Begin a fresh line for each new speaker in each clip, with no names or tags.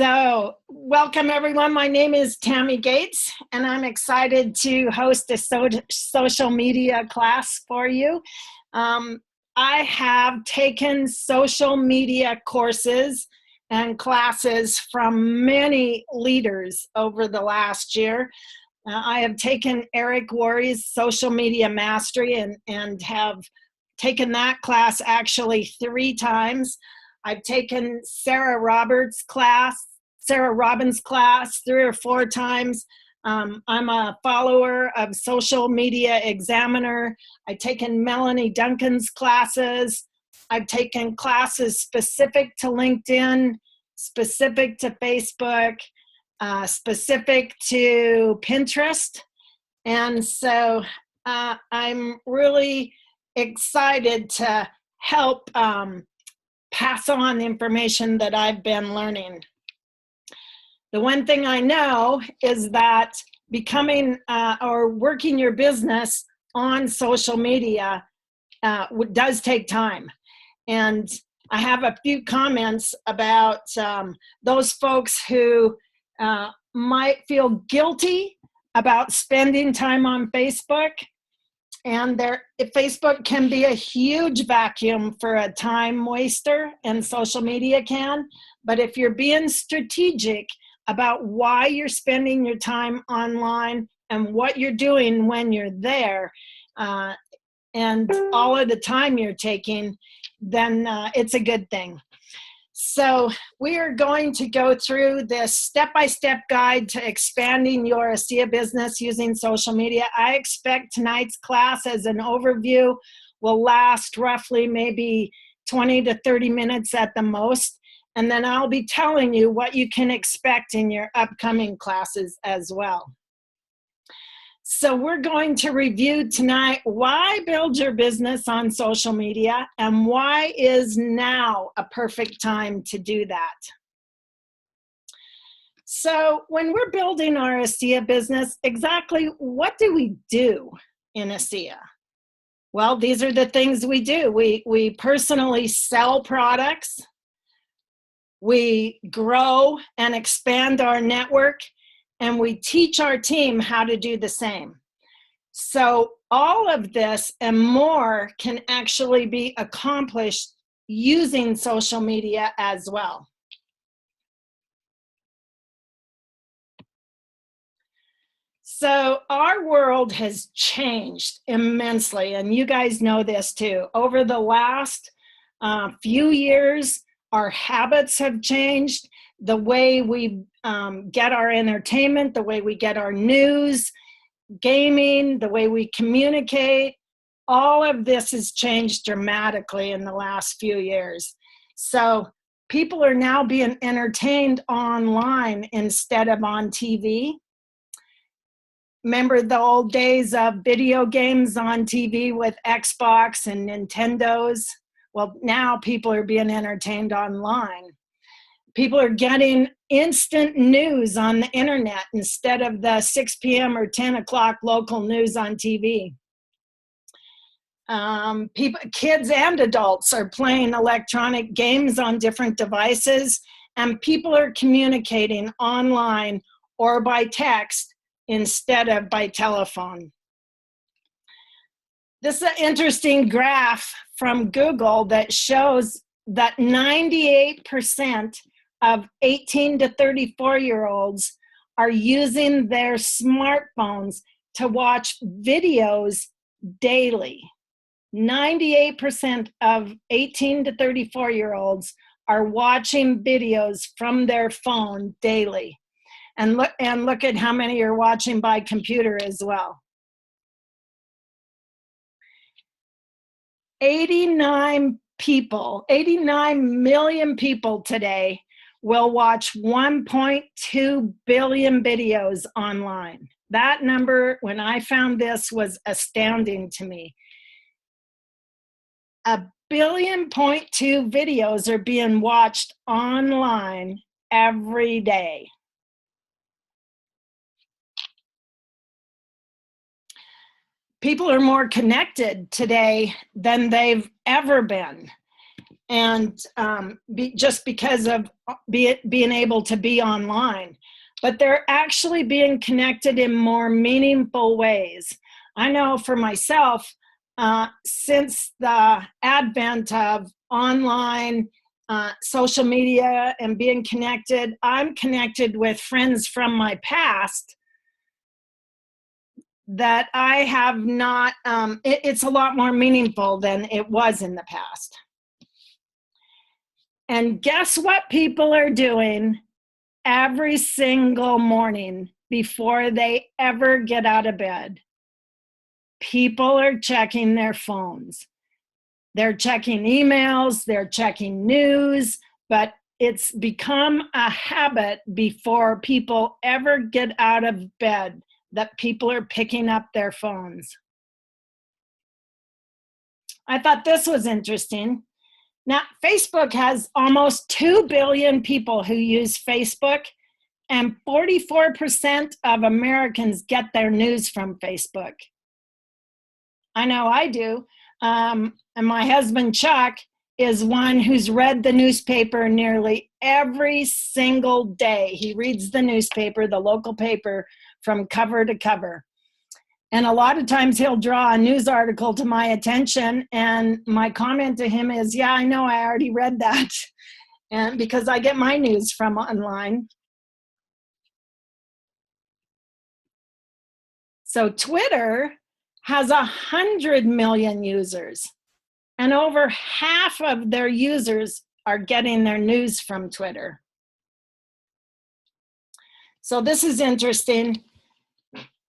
So, welcome everyone. My name is Tammy Gates, and I'm excited to host a social media class for you. I have taken social media courses and classes from many leaders over the last year. I have taken Eric Worre's Social Media Mastery and have taken that class actually 3 times. I've taken Sarah Robbins' class 3 or 4 times. I'm a follower of Social Media Examiner. I've taken Melanie Duncan's classes. I've taken classes specific to LinkedIn, specific to Facebook, specific to Pinterest. And so I'm really excited to help pass on the information that I've been learning. The one thing I know is that becoming or working your business on social media does take time. And I have a few comments about those folks who might feel guilty about spending time on Facebook. And Facebook can be a huge vacuum for a time waster, and social media can. But if you're being strategic about why you're spending your time online and what you're doing when you're there, and all of the time you're taking, then it's a good thing. So we are going to go through this step-by-step guide to expanding your Asea business using social media. I expect tonight's class as an overview will last roughly maybe 20 to 30 minutes at the most. And then I'll be telling you what you can expect in your upcoming classes as well. So we're going to review tonight why build your business on social media and why is now a perfect time to do that. So when we're building our Asea business, exactly what do we do in Asea? Well, these are the things we do. We personally sell products. We grow and expand our network, and we teach our team how to do the same. So all of this and more can actually be accomplished using social media as well. So our world has changed immensely, and you guys know this too. Over the last few years, our habits have changed. The way we get our entertainment, the way we get our news, gaming, the way we communicate, all of this has changed dramatically in the last few years. So people are now being entertained online instead of on TV. Remember the old days of video games on TV with Xbox and Nintendos? Well, now people are being entertained online. People are getting instant news on the internet instead of the 6 p.m. or 10 o'clock local news on TV. Kids and adults are playing electronic games on different devices, and people are communicating online or by text instead of by telephone. This is an interesting graph from Google that shows that 98% of 18 to 34-year-olds are using their smartphones to watch videos daily. 98% of 18 to 34-year-olds are watching videos from their phone daily. And look at how many are watching by computer as well. 89 million people today will watch 1.2 billion videos online. That number, when I found this, was astounding to me. 1.2 billion videos are being watched online every day. People are more connected today than they've ever been. and just because of being able to be online. But they're actually being connected in more meaningful ways. I know for myself, since the advent of online social media and being connected, I'm connected with friends from my past that I have not, it's a lot more meaningful than it was in the past. And guess what people are doing every single morning before they ever get out of bed? People are checking their phones. They're checking emails, they're checking news, but it's become a habit before people ever get out of bed that people are picking up their phones. I thought this was interesting. Now, Facebook has almost 2 billion people who use Facebook, and 44% of Americans get their news from Facebook. I know I do. And my husband, Chuck, is one who's read the newspaper nearly every single day. He reads the newspaper, the local paper, from cover to cover. And a lot of times he'll draw a news article to my attention, and my comment to him is, yeah, I know, I already read that. And because I get my news from online. So Twitter has 100 million users, and over half of their users are getting their news from Twitter. So this is interesting.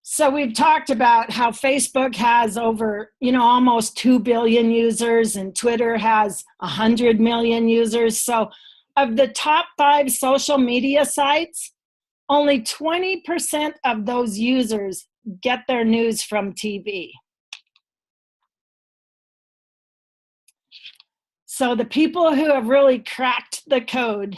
So we've talked about how Facebook has over, almost 2 billion users, and Twitter has 100 million users. So of the top 5 social media sites, only 20% of those users get their news from TV. So the people who have really cracked the code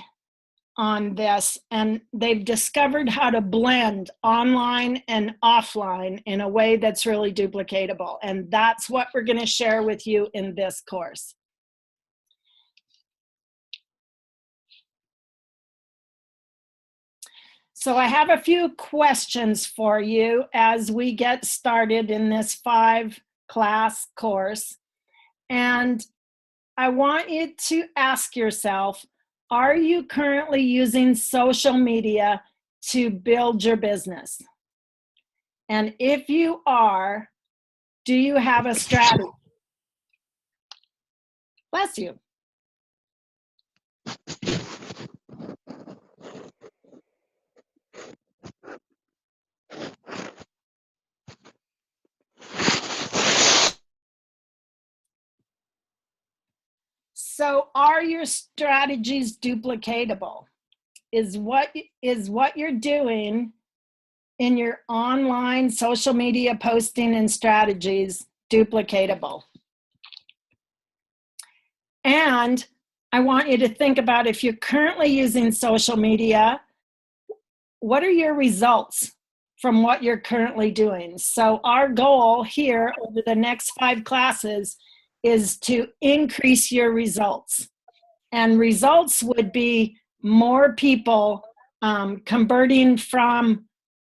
on this, and they've discovered how to blend online and offline in a way that's really duplicatable. And that's what we're going to share with you in this course. So I have a few questions for you as we get started in this 5-class course. And I want you to ask yourself, are you currently using social media to build your business? And if you are, do you have a strategy? Bless you. So are your strategies duplicatable? Is what you're doing in your online social media posting and strategies duplicatable? And I want you to think about, if you're currently using social media, what are your results from what you're currently doing? So our goal here over the next 5 classes is to increase your results. And results would be more people converting from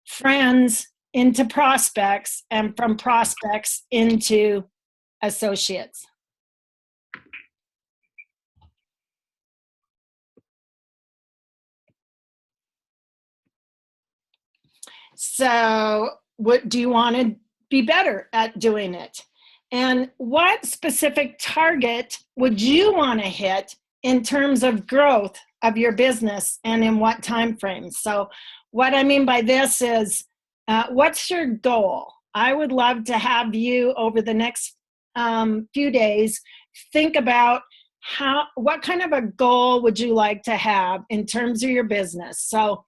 friends into prospects, and from prospects into associates. So what do you want to be better at doing it? And what specific target would you want to hit in terms of growth of your business, and in what time frame? So what I mean by this is, what's your goal? I would love to have you over the next few days think about what kind of a goal would you like to have in terms of your business. So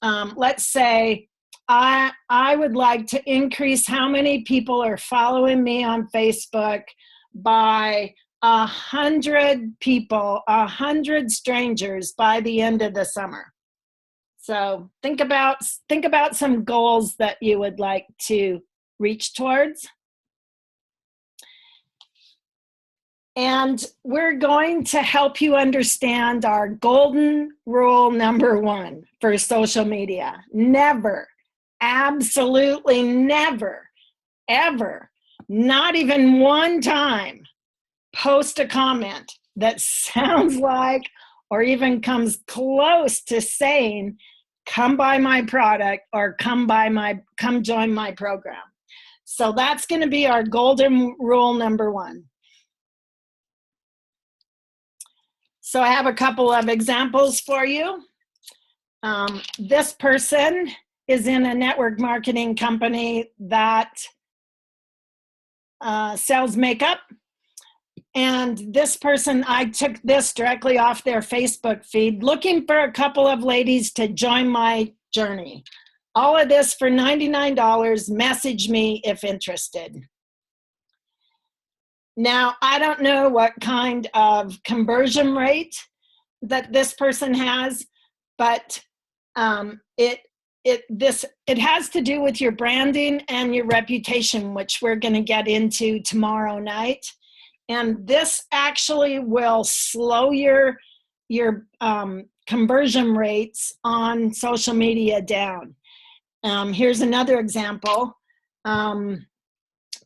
let's say I would like to increase how many people are following me on Facebook by 100 people, 100 strangers by the end of the summer. So think about some goals that you would like to reach towards. And we're going to help you understand our golden rule number one for social media. Never, absolutely never, ever, not even one time, post a comment that sounds like or even comes close to saying, come buy my product or come join my program. So that's going to be our golden rule number one. So I have a couple of examples for you. This person is in a network marketing company that sells makeup. And this person, I took this directly off their Facebook feed, looking for a couple of ladies to join my journey. All of this for $99. Message me if interested. Now, I don't know what kind of conversion rate that this person has, but it has to do with your branding and your reputation, which we're going to get into tomorrow night. And this actually will slow your conversion rates on social media down. Here's another example.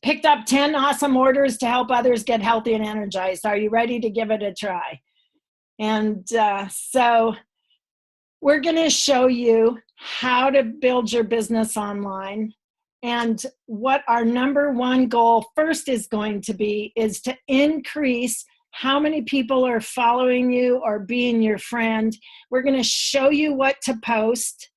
Picked up 10 awesome orders to help others get healthy and energized. Are you ready to give it a try? And so we're going to show you how to build your business online. And what our number one goal first is going to be is to increase how many people are following you or being your friend. We're going to show you what to post.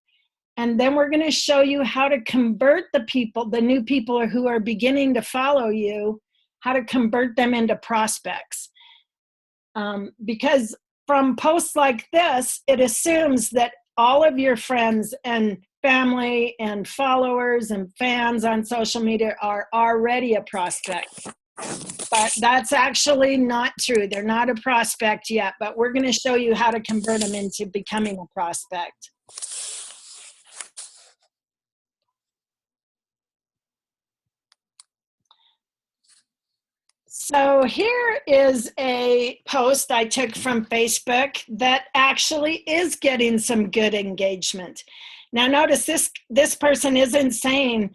And then we're going to show you how to convert the new people who are beginning to follow you, how to convert them into prospects. Because from posts like this, it assumes that all of your friends and family and followers and fans on social media are already a prospect. But that's actually not true. They're not a prospect yet, but we're going to show you how to convert them into becoming a prospect. So here is a post I took from Facebook that actually is getting some good engagement. Now notice this person isn't saying,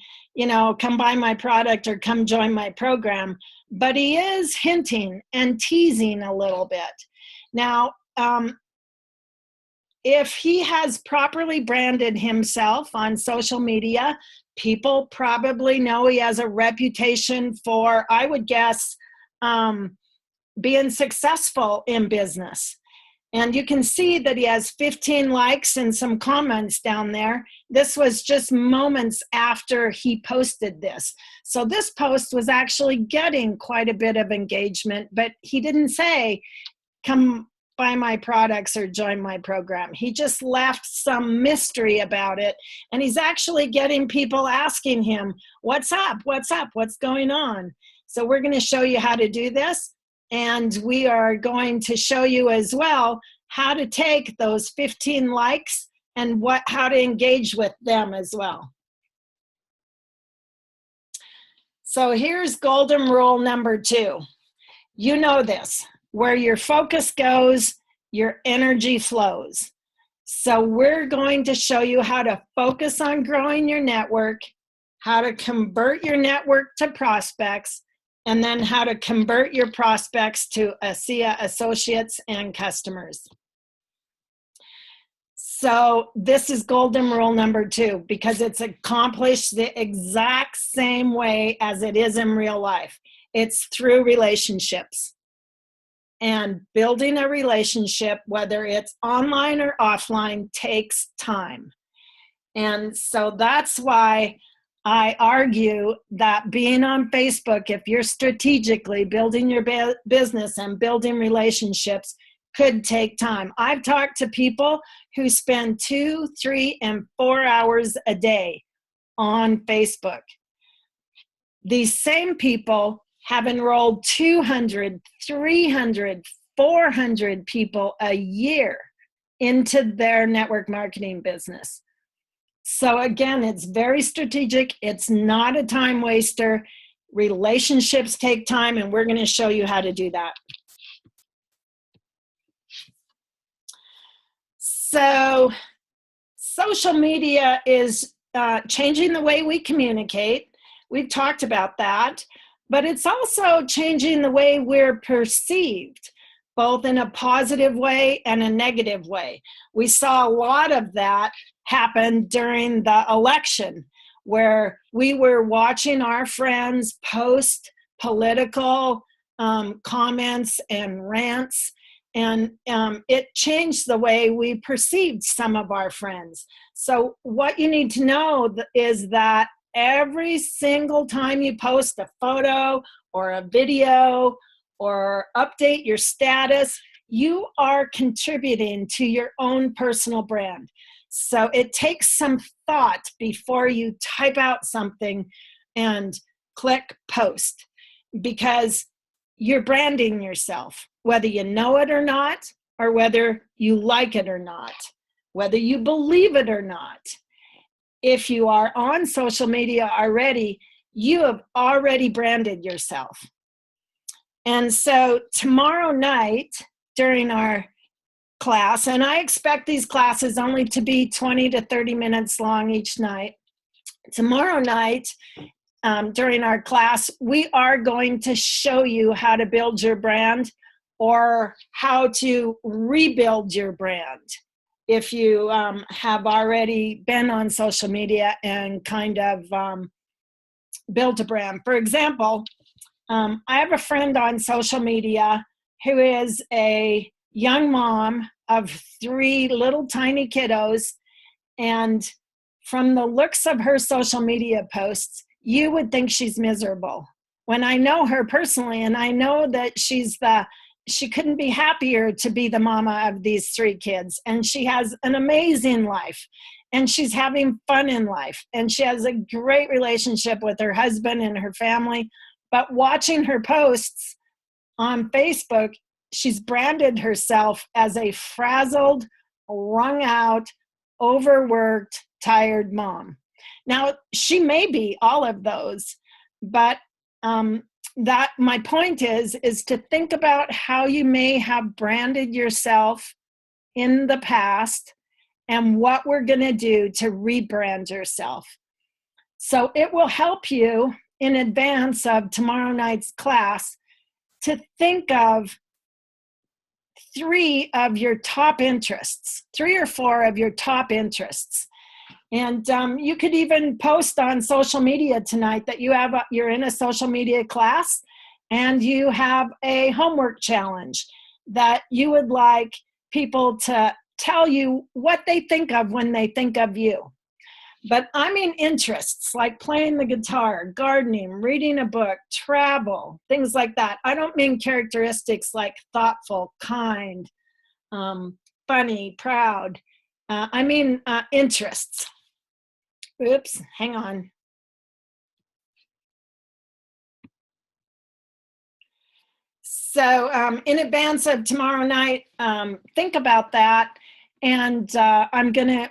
come buy my product or come join my program, but he is hinting and teasing a little bit. Now, if he has properly branded himself on social media, people probably know he has a reputation for, I would guess, being successful in business. And you can see that he has 15 likes and some comments down there. This was just moments after he posted this. So this post was actually getting quite a bit of engagement, but he didn't say, come buy my products or join my program. He just left some mystery about it. And he's actually getting people asking him, what's up? What's up? What's going on? So we're going to show you how to do this. And we are going to show you as well how to take those 15 likes and how to engage with them as well. So here's golden rule number 2. You know this. Where your focus goes, your energy flows. So we're going to show you how to focus on growing your network, how to convert your network to prospects, and then how to convert your prospects to Asea associates and customers. So this is golden rule number 2 because it's accomplished the exact same way as it is in real life. It's through relationships. And building a relationship, whether it's online or offline, takes time. And so that's why I argue that being on Facebook, if you're strategically building your business and building relationships, could take time. I've talked to people who spend 2, 3, and 4 hours a day on Facebook. These same people have enrolled 200, 300, 400 people a year into their network marketing business. So again, it's very strategic. It's not a time waster. Relationships take time, and we're going to show you how to do that. So social media is changing the way we communicate. We've talked about that, but it's also changing the way we're perceived, both in a positive way and a negative way. We saw a lot of that happen during the election, where we were watching our friends post political comments and rants, and it changed the way we perceived some of our friends. So what you need to know is that every single time you post a photo or a video or update your status, you are contributing to your own personal brand. So it takes some thought before you type out something and click post, because you're branding yourself, whether you know it or not, or whether you like it or not, whether you believe it or not. If you are on social media already, you have already branded yourself. And so tomorrow night during our class, and I expect these classes only to be 20 to 30 minutes long each night. Tomorrow night, during our class, we are going to show you how to build your brand, or how to rebuild your brand if you have already been on social media and kind of built a brand. For example, I have a friend on social media who is a young mom of 3 little tiny kiddos, and from the looks of her social media posts, you would think she's miserable. When I know her personally, and I know that she couldn't be happier to be the mama of these 3 kids, and she has an amazing life, and she's having fun in life, and she has a great relationship with her husband and her family. But watching her posts on Facebook, she's branded herself as a frazzled, wrung out, overworked, tired mom. Now, she may be all of those, but that my point is to think about how you may have branded yourself in the past and what we're going to do to rebrand yourself. So it will help you in advance of tomorrow night's class to think of 3 of your top interests, 3 or 4 of your top interests. And you could even post on social media tonight that you're in a social media class and you have a homework challenge that you would like people to tell you what they think of when they think of you. But I mean interests like playing the guitar, gardening, reading a book, travel, things like that. I don't mean characteristics like thoughtful, kind, funny, proud. I mean interests. Oops, hang on. So in advance of tomorrow night, think about that. And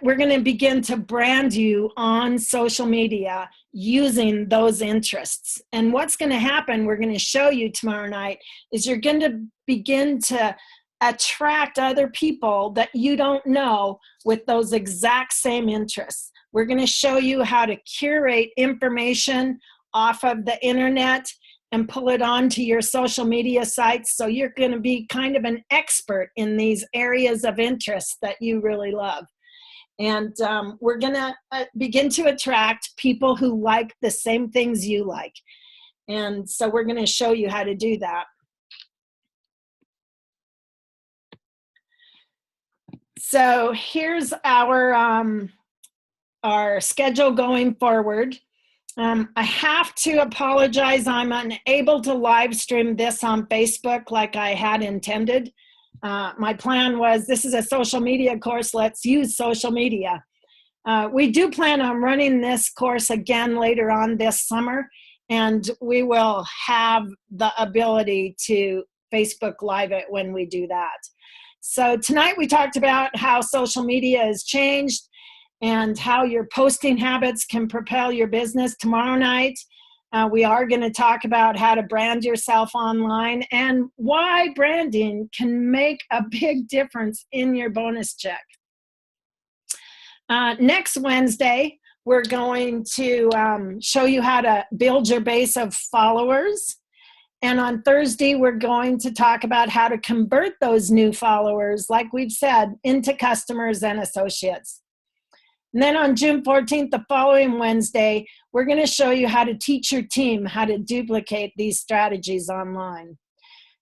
we're gonna begin to brand you on social media using those interests. And what's gonna happen, we're gonna show you tomorrow night, is you're gonna begin to attract other people that you don't know with those exact same interests. We're gonna show you how to curate information off of the internet and pull it onto your social media sites. So you're going to be kind of an expert in these areas of interest that you really love. And we're going to begin to attract people who like the same things you like. And so we're going to show you how to do that. So here's our schedule going forward. I have to apologize. I'm unable to live stream this on Facebook like I had intended. My plan was, this is a social media course, let's use social media. We do plan on running this course again later on this summer, and we will have the ability to Facebook Live it when we do that. So tonight we talked about how social media has changed and how your posting habits can propel your business. Tomorrow night, we are going to talk about how to brand yourself online and why branding can make a big difference in your bonus check. Next Wednesday, we're going to show you how to build your base of followers. And on Thursday, we're going to talk about how to convert those new followers, like we've said, into customers and associates. And then on June 14th, the following Wednesday, we're going to show you how to teach your team how to duplicate these strategies online.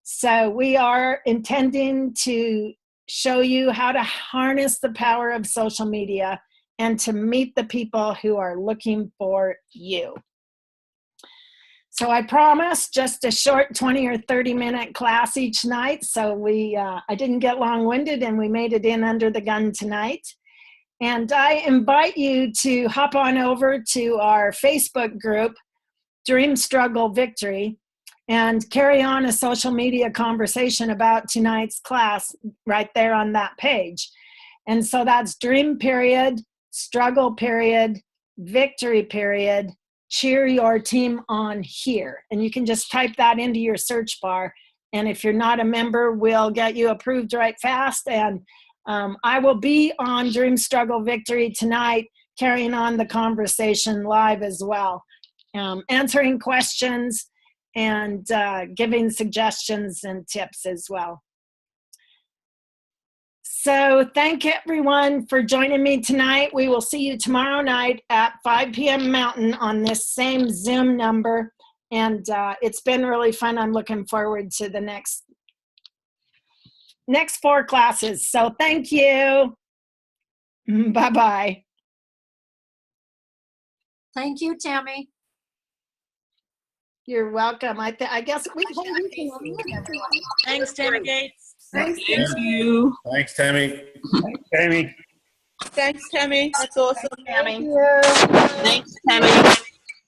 So we are intending to show you how to harness the power of social media and to meet the people who are looking for you. So I promise just a short 20 or 30-minute class each night. So I didn't get long-winded, and we made it in under the gun tonight. And I invite you to hop on over to our Facebook group, Dream Struggle Victory, and carry on a social media conversation about tonight's class right there on that page. And so that's dream period, struggle period, victory period, cheer your team on here. And you can just type that into your search bar. And if you're not a member, we'll get you approved right fast. And I will be on Dream Struggle Victory tonight, carrying on the conversation live as well, answering questions and giving suggestions and tips as well. So thank everyone for joining me tonight. We will see you tomorrow night at 5 p.m. Mountain on this same Zoom number. And it's been really fun. I'm looking forward to the next 4 classes. So thank you. Bye-bye.
Thank you, Tammy.
You're welcome. I guess we can.
Thanks, Tammy Gates.
Thanks.
Thank you.
Thanks, Tammy.
Thanks, Tammy.
Thanks, Tammy. That's awesome, Tammy.
Thanks, Tammy.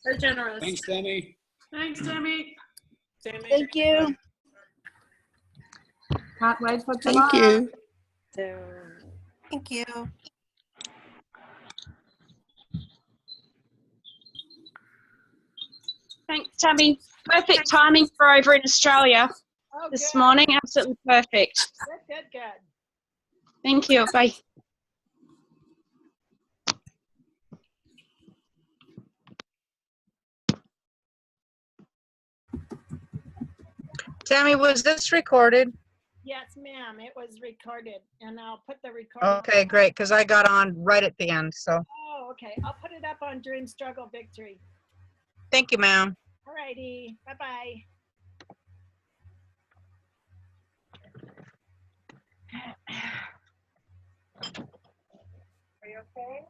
So generous.
Thanks, Tammy.
Thanks, Tammy. Tammy.
Thank you. Can't wait for tomorrow.
Thank you.
Thank you.
Thanks, Tammy. Perfect timing for over in Australia this morning. Absolutely perfect.
Good.
Thank you. Bye.
Tammy, was this recorded?
Yes, ma'am. It was recorded, and I'll put the recording.
Okay, great, because I got on right at the end, so
Oh, okay. I'll put it up on Dream Struggle Victory.
thank you, ma'am.
All righty. Bye-bye. Are you okay?